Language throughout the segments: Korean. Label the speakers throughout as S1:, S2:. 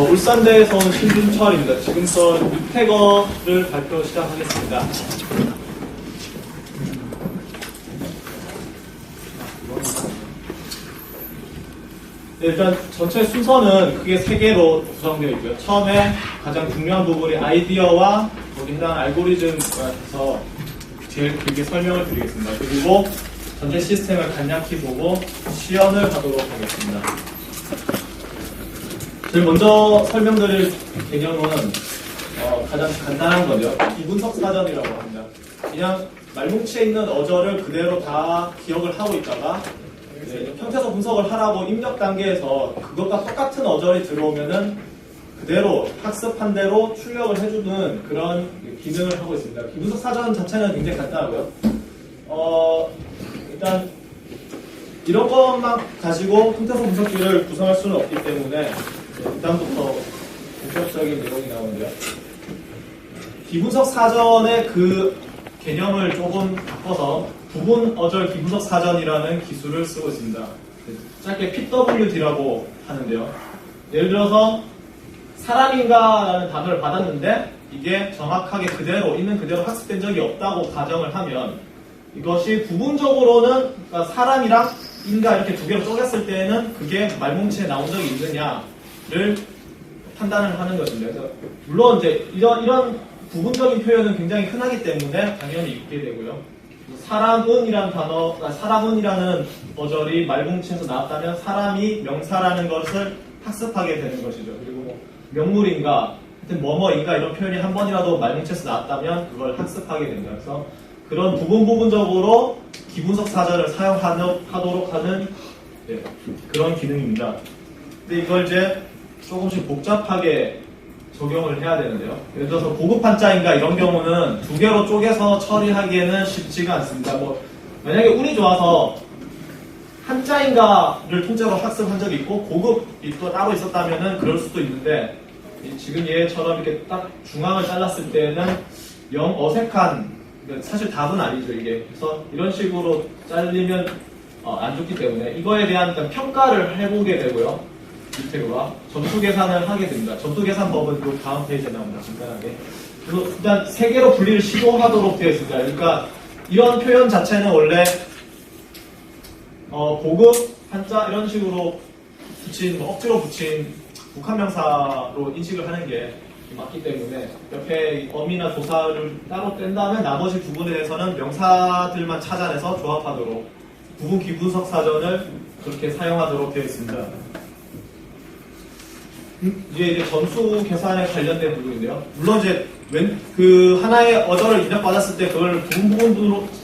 S1: 울산대에서 온 신준철입니다. 지금부터 유태거를 발표 시작하겠습니다. 네, 일단 전체 순서는 크게 3개로 구성되어 있고요. 처음에 가장 중요한 부분이 아이디어와 거기에 해당하는 알고리즘에 대해서 제일 길게 설명을 드리겠습니다. 그리고 전체 시스템을 간략히 보고 시연을 하도록 하겠습니다. 제일 먼저 설명드릴 개념은 가장 간단한 거죠. 비분석 사전이라고 합니다. 그냥 말뭉치에 있는 어절을 그대로 다 기억을 하고 있다가 형태소 분석을 하라고 입력 단계에서 그것과 똑같은 어절이 들어오면은 그대로 학습한 대로 출력을 해주는 그런 기능을 하고 있습니다. 비분석 사전 자체는 굉장히 간단하고요. 일단 이런 것만 가지고 형태소 분석기를 구성할 수는 없기 때문에 일단부터 본격적인 내용이 나오는데요. 비분석 사전의 그 개념을 조금 바꿔서 부분 어절 비분석 사전이라는 기술을 쓰고 있습니다. 짧게 PWD라고 하는데요. 예를 들어서 사람인가라는 단어를 받았는데 이게 정확하게 그대로 있는 그대로 학습된 적이 없다고 가정을 하면 이것이 부분적으로는 그러니까 사람이랑 인가 이렇게 두 개로 쪼갰을 때는 그게 말뭉치에 나온 적이 있느냐를 판단을 하는 것입니다. 그래서 물론 이제 이런 부분적인 표현은 굉장히 흔하기 때문에 당연히 있게 되고요. 사람은이라는 단어, 사람은이라는 어절이 말뭉치에서 나왔다면 사람이 명사라는 것을 학습하게 되는 것이죠. 그리고 뭐 명물인가, 하여튼 뭐뭐인가 이런 표현이 한 번이라도 말뭉치에서 나왔다면 그걸 학습하게 됩니다. 그래서 그런 부분적으로 기분석 사전을 사용하도록 하는 그런 기능입니다. 근데 이걸 이제 조금씩 복잡하게 적용을 해야 되는데요. 예를 들어서 고급 한자인가 이런 경우는 두 개로 쪼개서 처리하기에는 쉽지가 않습니다. 뭐 만약에 운이 좋아서 한자인가를 통째로 학습한 적이 있고 고급이 또 따로 있었다면은 그럴 수도 있는데 지금 얘처럼 이렇게 딱 중앙을 잘랐을 때는 영 어색한 사실 답은 아니죠 이게. 그래서 이런 식으로 잘리면 안 좋기 때문에 이거에 대한 평가를 해보게 되고요. 유태거가 점수 계산을 하게 됩니다. 점수 계산법은 그 다음 페이지에 나옵니다. 간단하게. 그리고 일단 3개로 분리를 시도하도록 되어 있습니다. 그러니까 이런 표현 자체는 원래 고급, 한자 이런 식으로 붙인 억지로 붙인 국한명사로 인식을 하는 게 맞기 때문에 옆에 어미나 조사를 따로 뗀 다음에 나머지 부분에 대해서는 명사들만 찾아내서 조합하도록 부분 기분석 사전을 그렇게 사용하도록 되어 있습니다. 이제 점수 계산에 관련된 부분인데요. 물론 이제 그 하나의 어절을 입력받았을 때 그걸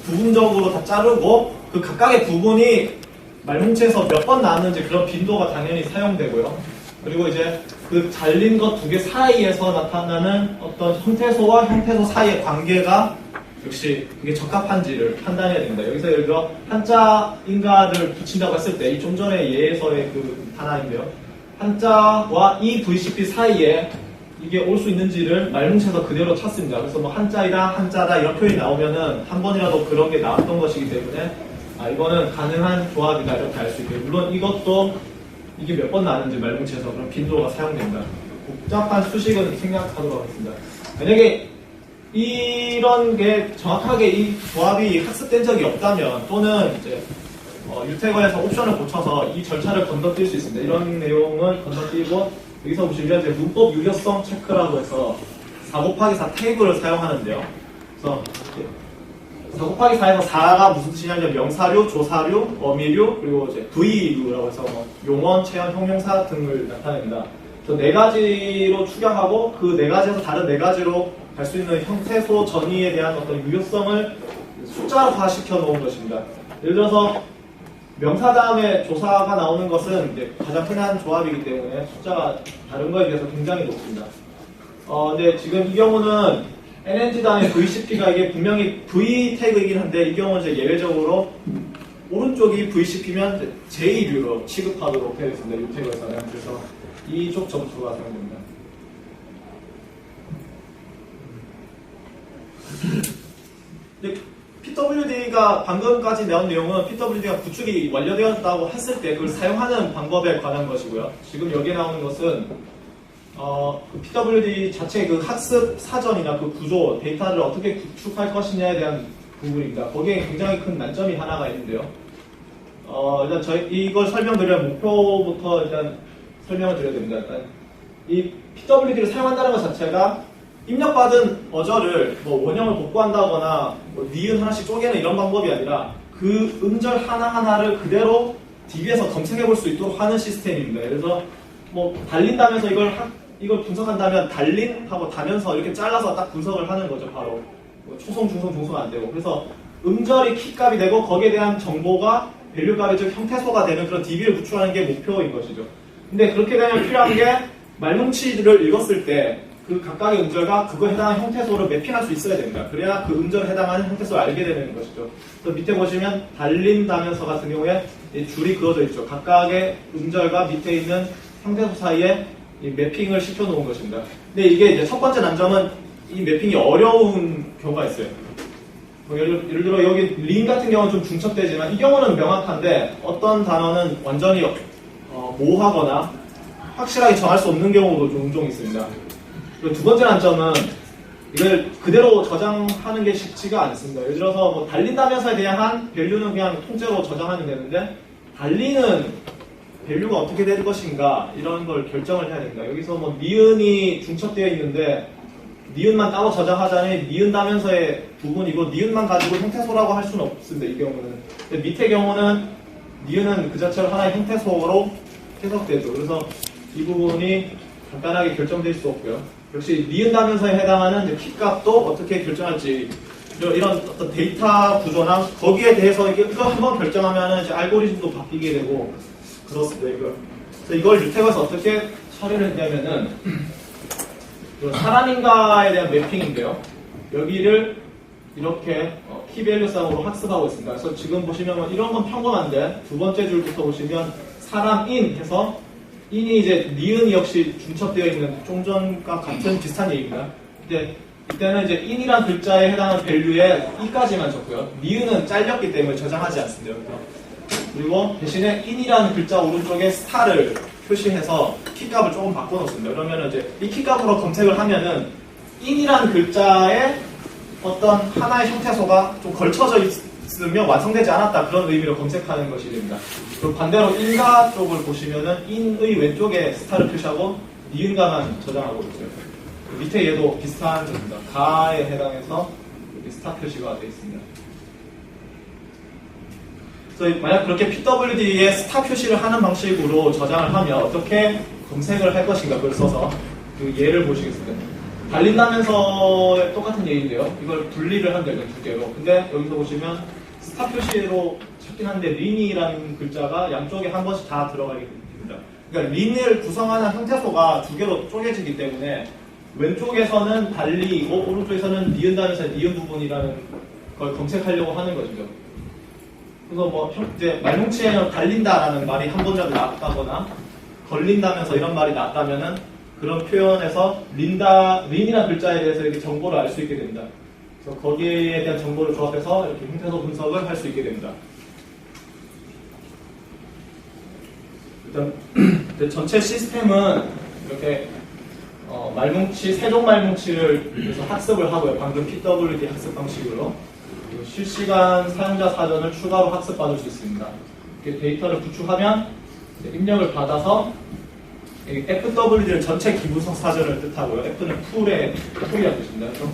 S1: 부분적으로 다 자르고 그 각각의 부분이 말뭉치에서 몇 번 나왔는지 그런 빈도가 당연히 사용되고요. 그리고 이제 그 잘린 것 2개 사이에서 나타나는 어떤 형태소와 형태소 사이의 관계가 역시 그게 적합한지를 판단해야 됩니다. 여기서 예를 들어 한자인가를 붙인다고 했을 때 이 좀 전에 예에서의 그 하나인데요. 한자와 이 VCP 사이에 이게 올 수 있는지를 말뭉치에서 그대로 찾습니다. 그래서 뭐 한자이다, 한자다 이런 표현이 나오면은 한 번이라도 그런 게 나왔던 것이기 때문에 이거는 가능한 조합이다 이렇게 알 수 있고요. 물론 이것도 이게 몇 번 나왔는지 말뭉치에서 그런 빈도가 사용됩니다. 복잡한 수식은 생략하도록 하겠습니다. 만약에 이런 게 정확하게 이 조합이 학습된 적이 없다면 또는 이제 유태거에서 옵션을 고쳐서 이 절차를 건너뛸 수 있습니다. 이런 내용을 건너뛰고 여기서 보시면 이제 문법 유효성 체크라고 해서 4곱하기4 테이블을 사용하는데요. 그래서 4곱하기4에서 4가 무슨 뜻이냐면 명사류, 조사류, 어미류, 그리고 이제 V류라고 해서 뭐 용언, 체언, 형용사 등을 나타냅니다. 그래서 4가지로 추격하고 그 4가지에서 다른 4가지로 갈 수 있는 형태소 전이에 대한 어떤 유효성을 숫자화시켜 놓은 것입니다. 예를 들어서 명사 다음에 조사가 나오는 것은 이제 가장 흔한 조합이기 때문에 숫자가 다른 거에 비해서 굉장히 높습니다. 근데 지금 이 경우는 NNG 다음에 VCP가 이게 분명히 V 태그이긴 한데 이 경우는 이제 예외적으로 오른쪽이 VCP면 제2류로 취급하도록 되어 있습니다. 유태거에서는. 그래서 이쪽 점수가 사용됩니다. PWD가 방금까지 나온 내용은 PWD가 구축이 완료되었다고 했을 때 그걸 사용하는 방법에 관한 것이고요. 지금 여기에 나오는 것은 그 PWD 자체 그 학습 사전이나 그 구조, 데이터를 어떻게 구축할 것이냐에 대한 부분입니다. 거기에 굉장히 큰 난점이 하나가 있는데요. 일단 이걸 설명드릴 목표부터 일단 설명을 드려야 됩니다. 일단 이 PWD를 사용한다는 것 자체가 입력받은 어절을 뭐 원형을 복구한다거나 뭐 니은 하나씩 쪼개는 이런 방법이 아니라 그 음절 하나하나를 그대로 DB에서 검색해 볼 수 있도록 하는 시스템입니다. 그래서 뭐 달린다면서 이걸 분석한다면 달린하고 다면서 이렇게 잘라서 딱 분석을 하는 거죠. 바로 뭐 초성, 중성, 종성 안 되고. 그래서 음절이 키값이 되고 거기에 대한 정보가 밸류 값이 즉 형태소가 되는 그런 DB를 구축하는 게 목표인 것이죠. 근데 그렇게 되면 필요한 게 말뭉치를 읽었을 때 그 각각의 음절과 그거에 해당하는 형태소를 매핑할 수 있어야 됩니다. 그래야 그 음절에 해당하는 형태소를 알게 되는 것이죠. 그래서 밑에 보시면 달린다면서 같은 경우에 이 줄이 그어져 있죠. 각각의 음절과 밑에 있는 형태소 사이에 이 매핑을 시켜놓은 것입니다. 근데 이게 이제 첫 번째 난점은 이 매핑이 어려운 경우가 있어요. 예를 들어 여기 린 같은 경우는 좀 중첩되지만 이 경우는 명확한데 어떤 단어는 완전히 모호하거나 확실하게 정할 수 없는 경우도 종종 있습니다. 그리고 두 번째 난점은 이걸 그대로 저장하는 게 쉽지가 않습니다. 예를 들어서 뭐 달린다면서에 대한 밸류는 그냥 통째로 저장하면 되는데 달리는 밸류가 어떻게 될 것인가 이런 걸 결정을 해야 됩니다. 여기서 뭐 니은이 중첩되어 있는데 니은만 따로 저장하자니 니은다면서의 부분이고 니은만 가지고 형태소라고 할 수는 없습니다. 이 경우는. 근데 밑의 경우는 니은은 그 자체로 하나의 형태소로 해석되죠. 그래서 이 부분이 간단하게 결정될 수 없고요. 역시 니은다면서에 해당하는 이제 키값도 어떻게 결정할지 이런 어떤 데이터 구조나 거기에 대해서 이거 한번 결정하면 이제 알고리즘도 바뀌게 되고 그렇습니다. 그래서 이걸 유택에서 어떻게 처리를 했냐면은 사람인가에 대한 매핑인데요. 여기를 이렇게 키밸류쌍으로 학습하고 있습니다. 그래서 지금 보시면 이런 건 평범한데 두 번째 줄부터 보시면 사람인 해서 인이 이제 니은 역시 중첩되어 있는 좀 전과 같은 비슷한 얘기입니다. 근데 이때는 이제 인이란 글자에 해당하는 밸류에 이까지만 적고요. 니은은 잘렸기 때문에 저장하지 않습니다. 그리고 대신에 인이라는 글자 오른쪽에 스타를 표시해서 키값을 조금 바꿔놓습니다. 그러면 이제 이 키값으로 검색을 하면은 인이라는 글자에 어떤 하나의 형태소가 좀 걸쳐져 있으며 완성되지 않았다 그런 의미로 검색하는 것이 됩니다. 그리고 반대로 인가 쪽을 보시면은 인의 왼쪽에 스타를 표시하고 니은가만 저장하고 있어요. 밑에 얘도 비슷한 점입니다. 가에 해당해서 이렇게 스타 표시가 되어 있습니다. 그래서 만약 그렇게 PWD에 스타 표시를 하는 방식으로 저장을 하면 어떻게 검색을 할 것인가 그걸 써서 그 예를 보시겠습니다. 달린다면서 똑같은 예인데요. 이걸 분리를 한대요. 두 개로. 근데 여기서 보시면 스타 표시로 찾긴 한데 린이라는 글자가 양쪽에 한 번씩 다 들어가게 됩니다. 그러니까 린을 구성하는 형태소가 두 개로 쪼개지기 때문에 왼쪽에서는 달리고 오른쪽에서는 니은다면서 니은 부분이라는 걸 검색하려고 하는 거죠. 그래서 뭐 이제 말뭉치에는 달린다라는 말이 한 번이라도 나왔다거나 걸린다면서 이런 말이 나왔다면은 그런 표현에서 린이라는 글자에 대해서 이렇게 정보를 알 수 있게 됩니다. 그래서 거기에 대한 정보를 조합해서 이렇게 형태소 분석을 할 수 있게 됩니다. 일단 전체 시스템은 이렇게 세종 말뭉치를 그래서 학습을 하고요. 방금 PWD 학습 방식으로 그리고 실시간 사용자 사전을 추가로 학습받을 수 있습니다. 이렇게 데이터를 구축하면 입력을 받아서 FWD는 전체 기분석 사전을 뜻하고요. F는 풀이라는 뜻입니다. 그래서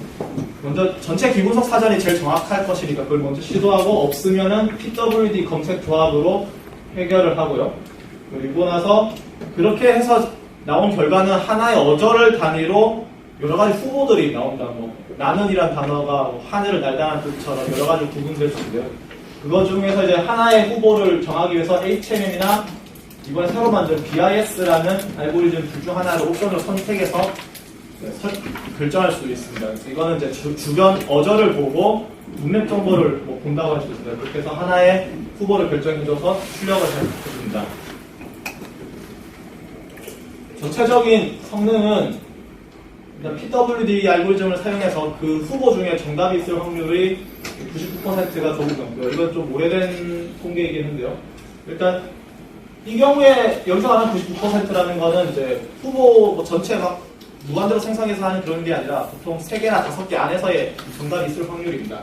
S1: 먼저 전체 기분석 사전이 제일 정확할 것이니까 그걸 먼저 시도하고 없으면은 PWD 검색 조합으로 해결을 하고요. 그리고 나서 그렇게 해서 나온 결과는 하나의 어절을 단위로 여러 가지 후보들이 나온다. 뭐 나는이란 단어가 하늘을 날다는 뜻처럼 여러 가지 구분될 수 있는데요. 그거 중에서 이제 하나의 후보를 정하기 위해서 HMM이나 이번에 새로 만든 BIS라는 알고리즘 둘 중 하나를 옵션으로 선택해서 결정할 수 있습니다. 이거는 이제 주변 어절을 보고 문맥 정보를 뭐 본다고 할 수 있습니다. 그렇게 해서 하나의 후보를 결정해줘서 출력을 해줍니다. 전체적인 성능은 일단 PWD 알고리즘을 사용해서 그 후보 중에 정답이 있을 확률이 99%가 조금 넘고요. 이건 좀 오래된 통계이긴 한데요. 일단 이 경우에 여기서 말하는 99%라는 거는 이제 후보 뭐 전체 막 무한대로 생성해서 하는 그런 게 아니라 보통 3개나 5개 안에서의 정답이 있을 확률입니다.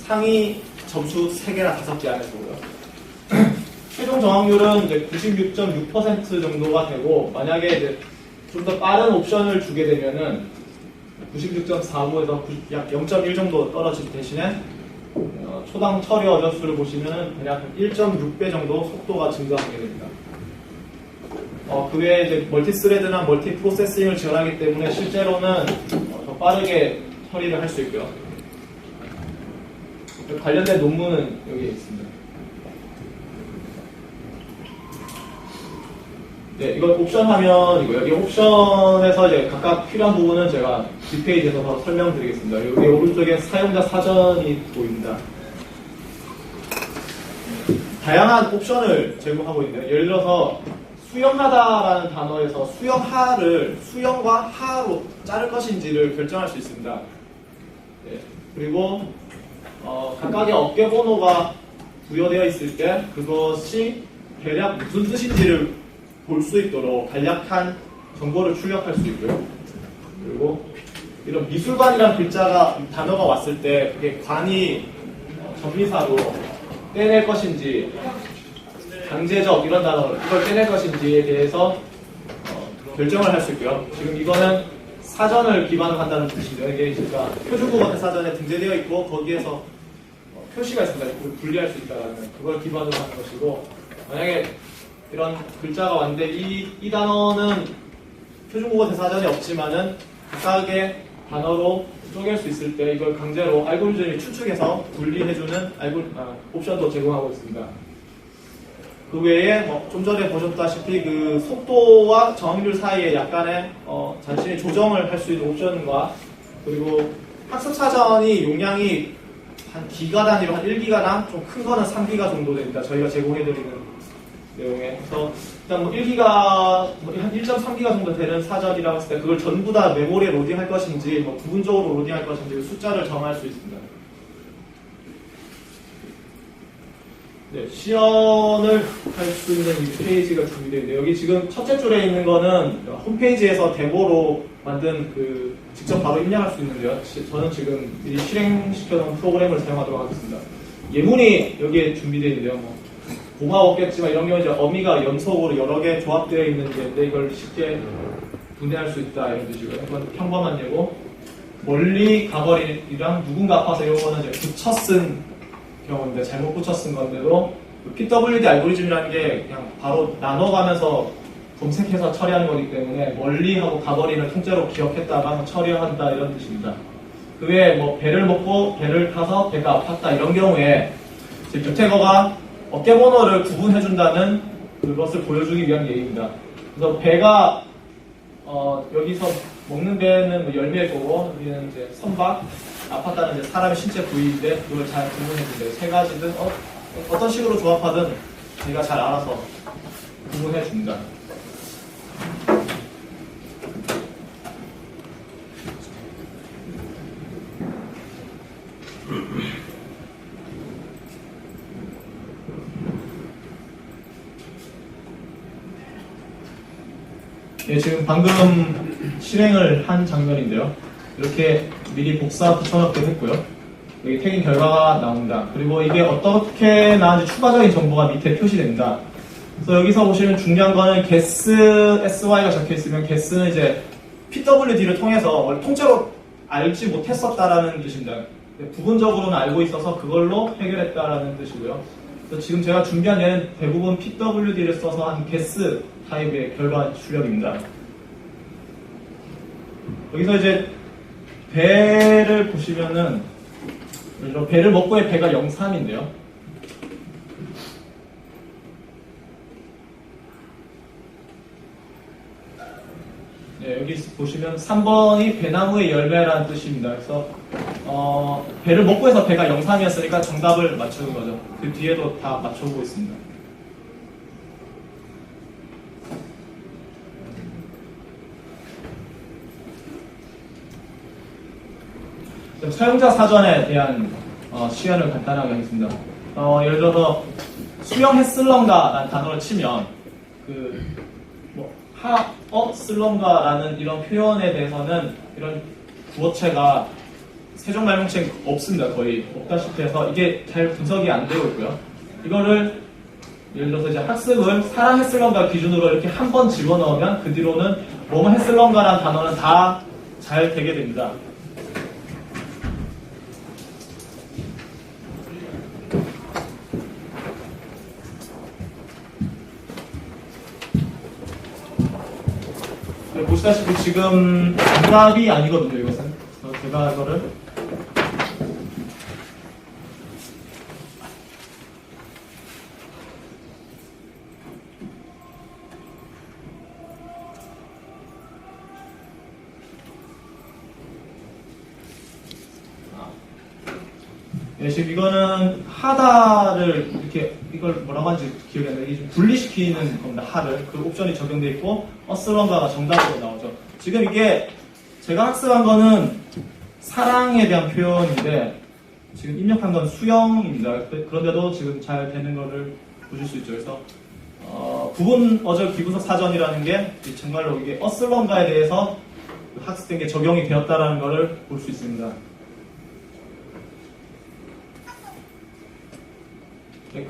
S1: 상위 점수 3개나 5개 안에서고요. 최종 정확률은 이제 96.6% 정도가 되고, 만약에 이제 좀 더 빠른 옵션을 주게 되면은 96.49에서 약 0.1 정도 떨어질 대신에 초당 처리 어저수를 보시면 대략 1.6배 정도 속도가 증가하게 됩니다. 그 외에 이제 멀티스레드나 멀티 프로세싱을 지원하기 때문에 실제로는 더 빠르게 처리를 할 수 있고요. 관련된 논문은 여기에 있습니다. 네, 이건 옵션 화면이고요. 이 옵션에서 이제 각각 필요한 부분은 제가 뒷페이지에서 바로 설명드리겠습니다. 여기 오른쪽에 사용자 사전이 보입니다. 다양한 옵션을 제공하고 있는데, 예를 들어서 수영하다라는 단어에서 수영하를 수영과 하로 자를 것인지를 결정할 수 있습니다. 네, 그리고 각각의 어깨 번호가 부여되어 있을 때 그것이 대략 무슨 뜻인지를 볼 수 있도록 간략한 정보를 출력할 수 있고요. 그리고 이런 미술관이라는 단어가 왔을 때 그게 관이 전미사로 떼낼 것인지 강제적 이런 단어 이걸 떼낼 것인지에 대해서 결정을 할 수 있고요. 지금 이거는 사전을 기반으로 한다는 뜻이죠. 이게 제가 표준국어 사전에 등재되어 있고 거기에서 표시가 있습니다. 그걸 분리할 수 있다는 그걸 기반으로 하는 것이고, 만약에 이런 글자가 왔는데 이 단어는 표준국어 대사전에 없지만은 각각의 단어로 쪼갤 수 있을 때 이걸 강제로 알고리즘이 추측해서 분리해주는 옵션도 제공하고 있습니다. 그 외에 좀 전에 보셨다시피 그 속도와 정확률 사이에 약간의 자신이 조정을 할 수 있는 옵션과, 그리고 학습사전이 용량이 한 기가 단위로 한 1기가나 좀 큰 거는 3기가 정도 됩니다. 저희가 제공해드리는 내용에. 그래서 일단 1기가, 한 1.3기가 정도 되는 사전이라고 했을 때 그걸 전부 다 메모리에 로딩할 것인지 부분적으로 로딩할 것인지 숫자를 정할 수 있습니다. 네, 시연을 할 수 있는 이 페이지가 준비되어 있는데, 여기 지금 첫째 줄에 있는 거는 홈페이지에서 데모로 만든 직접 바로 입력할 수 있는데요. 저는 지금 미리 실행시켜놓은 프로그램을 사용하도록 하겠습니다. 예문이 여기에 준비되어 있는데요. 고마웠겠지만 이런 경우 이제 어미가 연속으로 여러 개 조합되어 있는 게인데 이걸 쉽게 분해할 수 있다 이런 뜻이고요. 이건 평범한 예고. 멀리 가버리랑 누군가 아파서 이런 거는 이제 붙여 쓴 경우인데, 잘못 붙여 쓴 건데도 PWD 알고리즘이라는 게 그냥 바로 나눠가면서 검색해서 처리하는 거기 때문에 멀리하고 가버리는 통째로 기억했다가 처리한다 이런 뜻입니다. 그 외에 배를 먹고 배를 타서 배가 아팠다 이런 경우에 유태거가 어깨 번호를 구분해준다는 그것을 보여주기 위한 예입니다. 그래서 배가 여기서 먹는 배는 열매일 거고, 여기는 이제 선박, 아팠다는 이제 사람의 신체 부위인데 그걸 잘 구분해준대요. 세 가지든 어떤 식으로 조합하든 제가 잘 알아서 구분해줍니다. 네, 지금 방금 실행을 한 장면인데요. 이렇게 미리 복사 붙여넣기 했고요. 여기 태깅 결과가 나옵니다. 그리고 이게 어떻게 나왔는지 추가적인 정보가 밑에 표시됩니다. 그래서 여기서 보시면 중요한 거는 guess sy가 적혀 있으면 guess는 이제 PWD를 통해서 통째로 알지 못했었다라는 뜻입니다. 부분적으로는 알고 있어서 그걸로 해결했다라는 뜻이고요. 그래서 지금 제가 준비한 예는 대부분 PWD를 써서 한 guess 타입의 결과 출력입니다. 여기서 이제 배를 보시면은 배를 먹고의 배가 03인데요. 네, 여기 보시면 3번이 배나무의 열매라는 뜻입니다. 그래서 배를 먹고 해서 배가 03이었으니까 정답을 맞추는 거죠. 그 뒤에도 다 맞춰보고 있습니다. 사용자 사전에 대한 시연을 간단하게 하겠습니다. 예를 들어서 수영했을런가라는 단어를 치면 쓸런가라는 이런 표현에 대해서는 이런 구어체가 세종말명체에 없습니다. 거의 없다시피 해서 이게 잘 분석이 안 되고 있고요. 이거를 예를 들어서 이제 학습을 사랑했을런가 기준으로 이렇게 한 번 집어넣으면 그 뒤로는 뭐뭐 했을런가라는 단어는 다 잘 되게 됩니다. 보시다시피 지금 정답이 아니거든요, 이것은. 그래서 제가 이거를 네, 지금 이거는 하다를 이렇게 이걸 뭐라고 하는지 기억이 안 나요. 이게 좀 분리시키는 겁니다. 하를 그 옵션이 적용되어 있고 어슬런가가 정답으로 나오죠. 지금 이게 제가 학습한 거는 사랑에 대한 표현인데 지금 입력한 건 수영입니다. 그런데도 지금 잘 되는 거를 보실 수 있죠. 그래서 부분 어절 기분석 사전이라는 게 정말로 이게 어슬런가에 대해서 학습된 게 적용이 되었다라는 거를 볼 수 있습니다.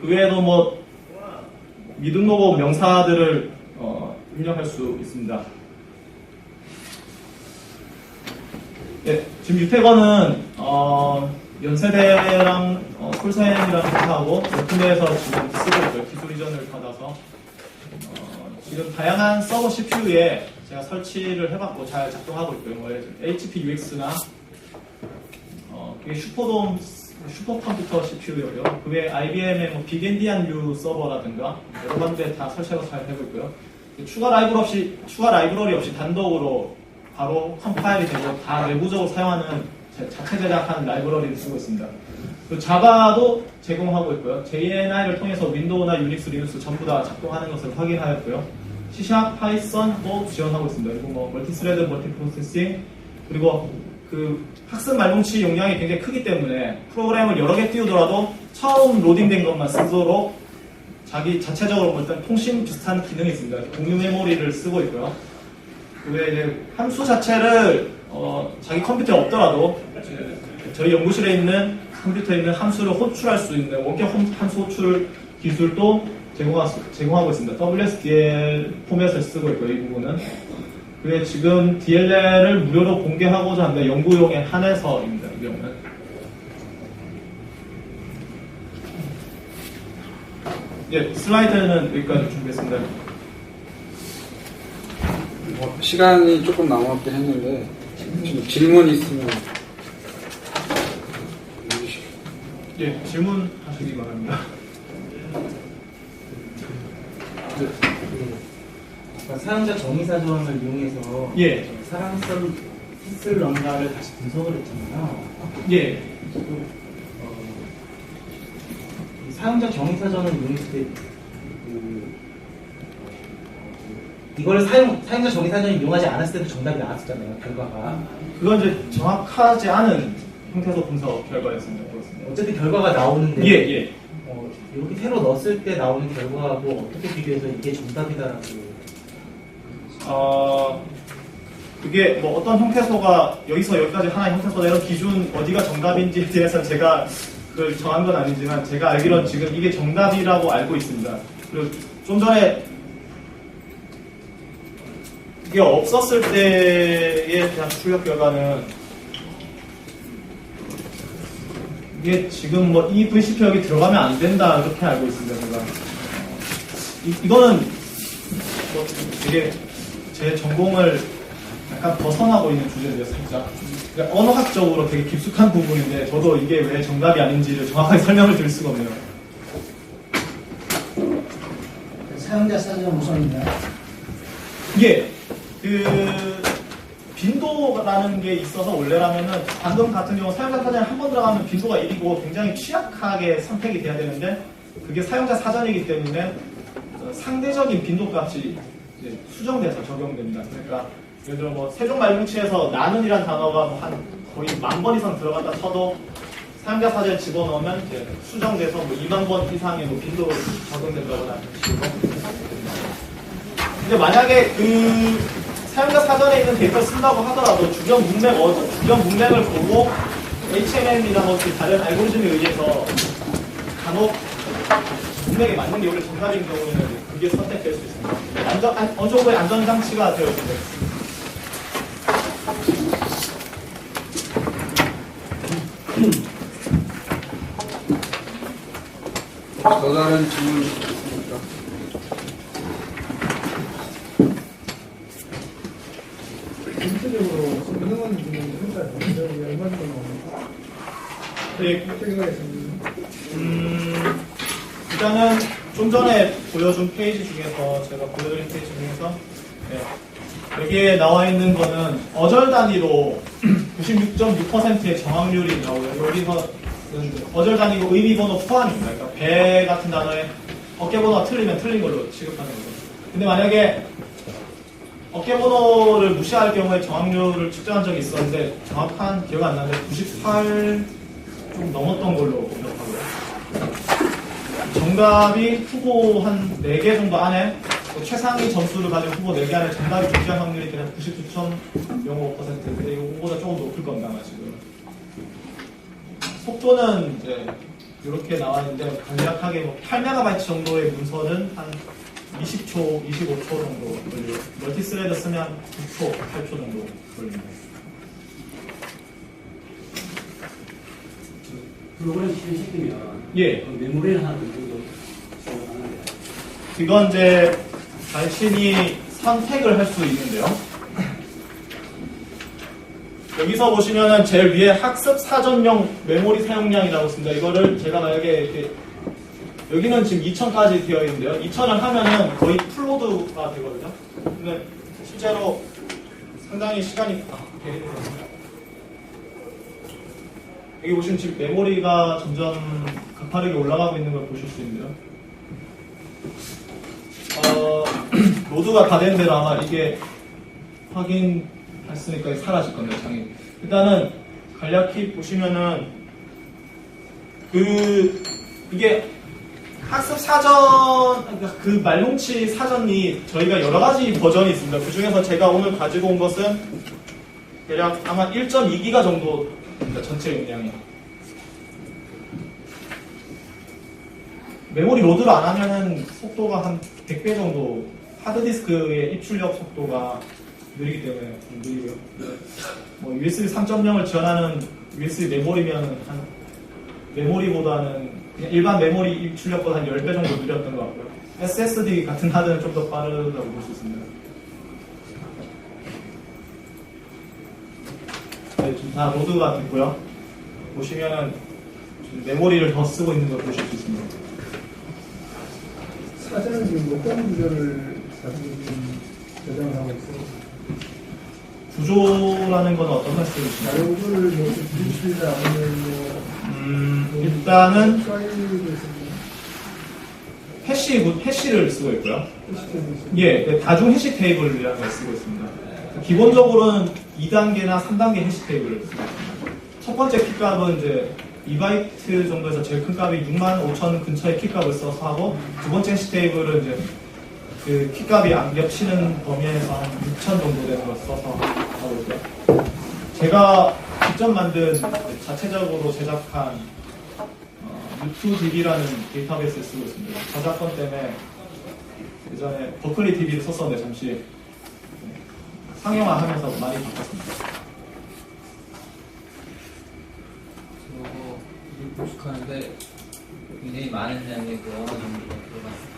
S1: 그 외에도 뭐 미등록어 명사들을 입력할 수 있습니다. 네, 지금 유태건은 연세대랑 콜센이라는 회사하고 오픈에서 지금 쓰고 있고요. 기술 이전을 받아서 지금 다양한 서버 CPU에 제가 설치를 해봤고 잘 작동하고 있고요. 뭐 HP UX나 그게 슈퍼컴퓨터 CPU고요. 그 외에 IBM의 뭐 빅엔디안 U 서버라든가 여러 군데 다 설치해서 잘 되고 있고요. 추가 라이브러리 없이 단독으로 바로 컴파일이 되고 다 내부적으로 사용하는 자체 제작한 라이브러리를 쓰고 있습니다. 그리고 자바도 제공하고 있고요. JNI를 통해서 윈도우나 유닉스, 리눅스 전부 다 작동하는 것을 확인하였고요. C#, 파이썬도 지원하고 있습니다. 그리고 뭐 멀티스레드, 멀티프로세싱 그리고 그 학습 말뭉치 용량이 굉장히 크기 때문에 프로그램을 여러 개 띄우더라도 처음 로딩된 것만 쓰도록 자기 자체적으로 일단 통신 비슷한 기능이 있습니다. 공유 메모리를 쓰고 있고요. 그 외에 이제 함수 자체를 자기 컴퓨터에 없더라도 저희 연구실에 있는 컴퓨터에 있는 함수를 호출할 수 있는 원격 함수 호출 기술도 제공하고 있습니다. WSDL 포맷을 쓰고 있고요. 이 부분은. 그 외에 지금 DLL을 무료로 공개하고자 합니다. 연구용에 한해서입니다. 이 경우는. 예, 슬라이드는 여기까지 준비했습니다.
S2: 시간이 조금 남았긴 했는데 지금 질문 있으면
S1: 예, 질문하시기 바랍니다.
S3: 사용자 정의 사전을 이용해서
S1: 예.
S3: 사랑했을런가를 다시 분석을 했잖아요.
S1: 예.
S3: 이 사용자 정의 사전을 이용했을 때 이걸 사용자 정의 사전을 이용하지 않았을 때도 정답이 나왔었잖아요. 결과가.
S1: 그건 이제 정확하지 않은 형태에서 분석 결과였습니다. 그렇습니다.
S3: 어쨌든 결과가 나오는데
S1: 예, 예.
S3: 이렇게 새로 넣었을 때 나오는 결과하고 어떻게 비교해서 이게 정답이다라고.
S1: 그게 뭐 어떤 형태소가 여기서 여기까지 하나의 형태소다 이런 기준 어디가 정답인지에 대해서는 제가 그걸 정한 건 아니지만 제가 알기로는 지금 이게 정답이라고 알고 있습니다. 그리고 좀 전에 이게 없었을 때에 대한 출력 결과는 이게 지금 뭐 이 VCP 여기 들어가면 안 된다 이렇게 알고 있습니다. 제가 이거는 뭐 되게 제 전공을 약간 벗어나고 있는 주제인데요, 살짝. 그러니까 언어학적으로 되게 깊숙한 부분인데 저도 이게 왜 정답이 아닌지를 정확하게 설명을 드릴 수가 없네요.
S4: 사용자 사전 우선인가요?
S1: 이게 빈도라는 게 있어서 원래라면은 방금 같은 경우 사용자 사전에 한 번 들어가면 빈도가 1이고 굉장히 취약하게 선택이 돼야 되는데 그게 사용자 사전이기 때문에 상대적인 빈도 값이 수정돼서 적용됩니다. 그러니까 예를 들어 뭐 세종말뭉치에서 나는이란 단어가 뭐 한 거의 10,000번 이상 들어갔다 쳐도 사용자 사진을 집어넣으면 이제 수정돼서 뭐 2만 번 이상의 뭐 빈도로 적용된다거나 이런 식으로. 근데 만약에 그 사용자 사전에 있는 데이터를 쓴다고 하더라도 주변 문맥을 보고 HMM이나 뭐 다른 알고리즘에 의해서 간혹 문맥에 맞는 게 원래 정답인 경우에는 그게 선택될 수 있습니다. 어느 정도의 안전장치가 되어 있습니다.
S2: 더 다른 질문 있습니까?
S5: 전체적으로 성능은 평가를 하는데 얼마 정도 나옵니까?
S1: 네,
S5: 어떻게 생각하십니까?
S1: 일단은 좀 전에 보여준 페이지 중에서 제가 보여드린 페이지 중에서 여기에 나와 있는 거는 어절 단위로 96.6%의 정확률이 나오고요. 여기서 어절 단위고 의미 번호 포함입니다. 그러니까 배 같은 단어에 어깨 번호가 틀리면 틀린 걸로 취급하는 거죠. 근데 만약에 어깨 번호를 무시할 경우에 정확률을 측정한 적이 있었는데 정확한 기억이 안 나는데 98 좀 넘었던 걸로 기억하고요. 정답이 후보 한 4개 정도 안에 최상위 점수를 가진 후보 4개 안에 정답이 존재할 확률이 그냥 99.05%. 근데 이거보다 조금 높을 겁니다, 아마 지금. 속도는 이제 이렇게 나와 있는데 간략하게 뭐 8MB 정도의 문서는 한 20초, 25초 정도 걸려요. 멀티스레드 쓰면 9초, 8초 정도 걸립니다.
S6: 프로그램 실행시키면
S1: 예.
S6: 메모리를 하나 정도 사용하는데
S1: 이건 이제 자신이 선택을 할 수 있는데요. 여기서 보시면은 제일 위에 학습 사전용 메모리 사용량이라고 있습니다. 이거를 제가 만약에 이렇게 여기는 지금 2000까지 되어 있는데요. 2000을 하면은 거의 풀로드가 되거든요. 근데 실제로 상당히 시간이 되겠습니다. 여기 보시면 지금 메모리가 점점 가파르게 올라가고 있는 걸 보실 수 있는데요. 로드가 다 된 대로 아마 이게 확인했으니까 사라질 건데, 장애. 일단은 간략히 보시면은 이게 학습 사전, 그러니까 그 말뭉치 사전이 저희가 여러 가지 버전이 있습니다. 그 중에서 제가 오늘 가지고 온 것은 대략 아마 1.2기가 정도 전체 용량이. 메모리 로드를 안 하면은 속도가 한 100배 정도, 하드디스크의 입출력 속도가 느리기 때문에 좀 느리고요. 뭐 USB 3.0을 지원하는 USB 메모리면 한 메모리보다는 그냥 일반 메모리 입출력보다 한 10배 정도 느렸던 것 같고요. SSD 같은 하드는 좀 더 빠르다고 볼 수 있습니다. 네, 지금 다 로드가 됐고요. 보시면은 메모리를 더 쓰고 있는 걸 보실 수 있습니다.
S5: 사전은 지금 목단 구조를 사전이 지금 저장을 하고 있어요.
S1: 구조라는 건 어떤 말씀이신가요?
S5: 나의 구조를 뭐 비밀실이나 아니면 뭐
S1: 일단은
S5: 파일을
S1: 해시를 쓰고 있고요.
S5: 시스템을
S1: 예, 네, 다중 해시 테이블이라는 걸 쓰고 있습니다. 기본적으로는 2단계나 3단계 해시 테이블을 쓰고 있습니다. 첫 번째 키값은 이제 2바이트 정도에서 제일 큰 값이 65,000 근처의 키값을 써서 하고, 두 번째 해시 테이블은 이제 그 키값이 안 겹치는 범위에서 한 6,000 정도 되는 걸 써서 하고 있고요. 제가 직접 만든 자체적으로 제작한 U2DB라는 데이터베이스를 쓰고 있습니다. 저작권 때문에 예전에 버클리 DB를 썼었는데 잠시 상용화하면서 많이 바꿨습니다.
S7: 보식하는데 굉장히 많은 양의 그 언어 정보가 들어갔어요.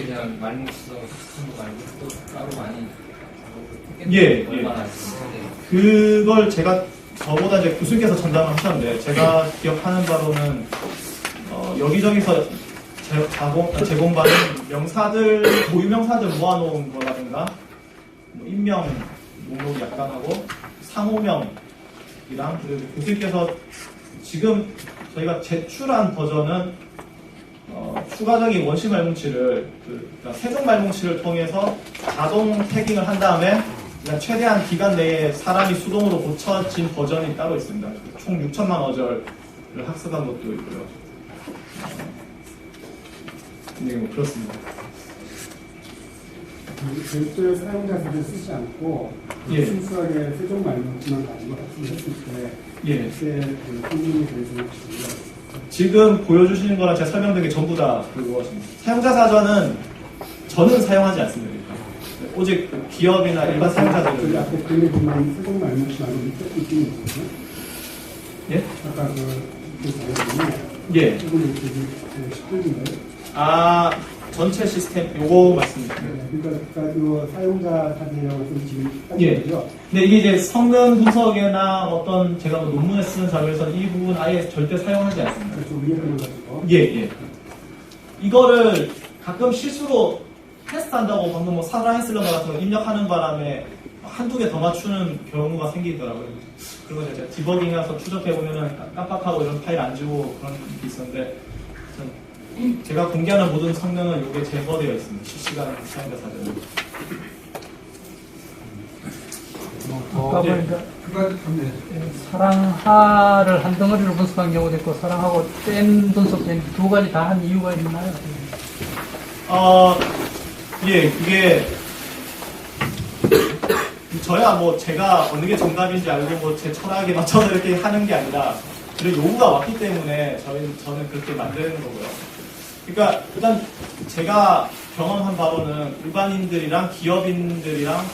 S7: 그냥 말뭉치서 쓰는 거 말고 또 따로 많이
S1: 예,
S7: 얼마나
S1: 그걸 제가 저보다 이제 교수님께서 전담을 하셨는데, 제가 기억하는 바로는 여기저기서 제공받은 명사들, 고유명사들 모아놓은 거라든가, 뭐 인명 목록이 약간 하고 상호명이랑, 그리고 교수님께서 지금 저희가 제출한 버전은 추가적인 원시 말뭉치를, 그러니까 세종 말뭉치를 통해서 자동 태깅을 한 다음에 그러니까 최대한 기간 내에 사람이 수동으로 고쳐진 버전이 따로 있습니다. 총 6천만 어절을 학습한 것도 있고요. 네, 뭐 그렇습니다.
S5: 별도의 사용자 사진을 쓰지 않고
S1: 예.
S5: 순수하게 세종 말문만 가지고 학습을 했을 때
S1: 예.
S5: 그때 그 성능에 대해서는 혹시
S1: 지금 보여주시는 거랑 제가 설명드린 게 전부 다 그것입니다. 사용자 사전은 저는 사용하지 않습니다. 오직 그 기업이나 일반
S5: 그
S1: 사용자들은
S5: 앞에 글에 보면 세종 말문만으로 밑에 있긴 있거든요.
S1: 예?
S5: 아까 그 보면
S1: 예.
S5: 조금 이렇게 10분인가요?
S1: 아 전체 시스템 요거 말씀입니다.
S5: 그러니까 요 사용자 사진이라고 해서 지금
S1: 예.
S5: 하는 거죠.
S1: 근데 이게 이제 성능 분석이나 어떤 제가 뭐 논문에 쓰는 자료에서는 이 부분 아예 절대 사용하지 않습니다.
S5: 그래서 위에 그런 가지고
S1: 예, 예. 이거를 가끔 실수로 테스트한다고 방금 뭐 사라 헨슬러가 같은 거 입력하는 바람에 한두 개 더 맞추는 경우가 생기더라고요. 그리고 제가 디버깅해서 추적해보면은 깜빡하고 이런 파일 안 지우고 그런 게 있었는데 제가 공개하는 모든 성능은 이게 제거되어 있습니다. 실시간 사용자 사전.
S8: 아까
S1: 네.
S8: 보니까
S2: 그까지 네.
S8: 사랑하를 한 덩어리로 분석한 경우도 있고 사랑하고 뺀 분석된 두 가지 다 한 이유가 있나요?
S1: 예, 그게 저야 뭐 제가 어느 게 정답인지 알고 뭐 제 철학에 맞춰서 이렇게 하는 게 아니라 그런 요구가 왔기 때문에 저는 그렇게 만드는 거고요. 그러니까 일단 제가 경험한 바로는 일반인들이랑 기업인들이랑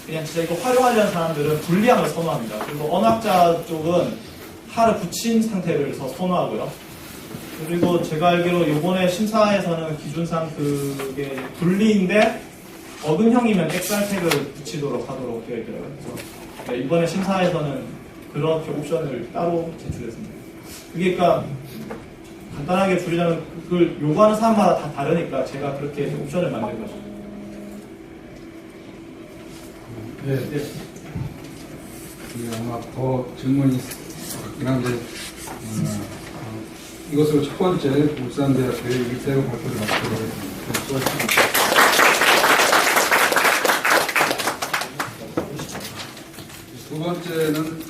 S1: 그냥 진짜 이거 활용하려는 사람들은 분리함을 선호합니다. 그리고 언어학자 쪽은 하를 붙인 상태를 더 선호하고요. 그리고 제가 알기로 이번에 심사에서는 기준상 그게 분리인데 어근형이면 엑셀 태그를 붙이도록 하도록 되어 있더라고요. 그래서 네, 이번에 심사에서는 그렇게 옵션을 따로 제출했습니다. 그게 그러니까 간단하게 줄이자면 그걸 요구하는 사람마다 다 다르니까 제가 그렇게 옵션을 만든 거죠.
S2: 네.
S1: 네.
S2: 아마 더 질문이 있긴 한데 이것으로 첫 번째 울산대학교의 일대로 발표를 마치도록 하겠습니다. 수고하셨습니다. 두 번째는